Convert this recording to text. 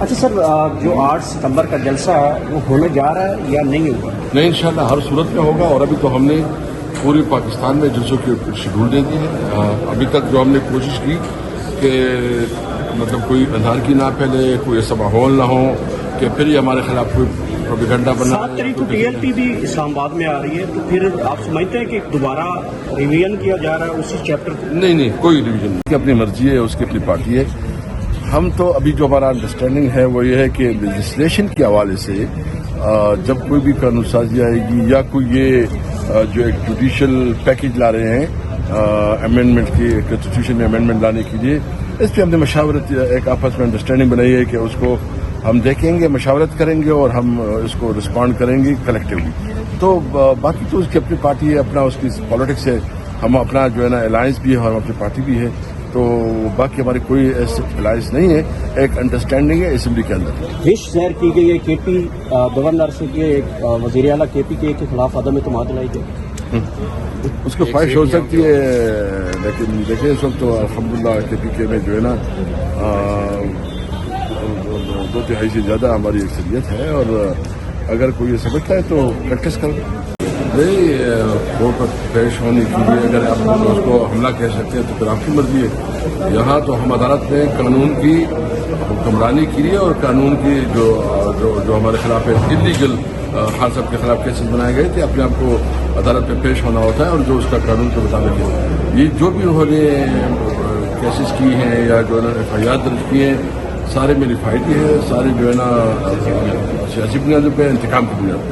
اچھا سر، جو 8 ستمبر کا جلسہ ہے وہ ہونے جا رہا ہے یا نہیں ہوگا؟ نہیں، انشاءاللہ ہر صورت میں ہوگا، اور ابھی تو ہم نے پورے پاکستان میں جلسوں کے شیڈول دے دیے ہیں۔ ابھی تک جو ہم نے کوشش کی کہ مطلب کوئی اندھار کی نہ پھیلے، کوئی ایسا ماحول نہ ہو کہ پھر یہ ہمارے خلاف کوئی پروپیگنڈا بنا۔ 7 تاریخ کو ٹی ایل پی بھی اسلام آباد میں آ رہی ہے، تو پھر آپ سمجھتے ہیں کہ دوبارہ ریویژن کیا جا رہا ہے اسی چیپٹر کو؟ نہیں، کوئی ڈویژن نہیں، اپنی مرضی ہے، اس کی اپنی پارٹی ہے۔ ہم تو ابھی جو ہمارا انڈرسٹینڈنگ ہے وہ یہ ہے کہ لیجسلیشن کے حوالے سے جب کوئی بھی قانون سازی آئے گی یا کوئی یہ جو ایک جوڈیشل پیکج لا رہے ہیں امینڈمنٹ کی، کنسٹیٹیوشن میں امینڈمنٹ لانے کے لیے، اس پہ ہم نے مشاورت ایک آپس میں انڈرسٹینڈنگ بنائی ہے کہ اس کو ہم دیکھیں گے، مشاورت کریں گے اور ہم اس کو رسپونڈ کریں گے کلیکٹیولی۔ تو باقی تو اس کی اپنی پارٹی ہے، اپنا اس کی پالیٹکس ہے، ہم اپنا جو ہے نا الائنس بھی ہے اور اپنی پارٹی بھی ہے، تو باقی ہماری کوئی ایسے الائنس نہیں ہے، ایک انڈرسٹینڈنگ ہے اسمبلی کے اندر۔ رش ظاہر کی گئی ہے کے پی گورنر سے کہ وزیر اعلیٰ کے پی کے خلاف عدم اعتماد لائی گئی۔ اس کو خواہش ہو سکتی ہے، لیکن دیکھیں اس وقت تو الحمدللہ کے پی کے میں جو ہے نا 2/3 سے زیادہ ہماری اکثریت ہے، اور اگر کوئی یہ سمجھتا ہے تو پریکٹس کر کورٹ پر پیش ہونے کے لیے اگر آپ اس کو حملہ کہہ سکتے ہیں تو پھر آپ کی مرضی ہے۔ یہاں تو ہم عدالت میں قانون کی حکمرانی کے لیے اور قانون کی جو ہمارے خلاف انلیگل خان صاحب کے خلاف کیسز بنائے گئے تھے، اپنے آپ کو عدالت میں پیش ہونا ہوتا ہے، اور جو اس کا قانون کے مطابق ہے۔ یہ جو بھی انہوں نے کیسز کی ہیں یا جو انہوں نے ایف آئی آر درج کی ہیں، سارے میری فائٹی ہے، سارے جو ہے نا سیاسی بنیادوں پہ، انتقام کی بنیاد پہ۔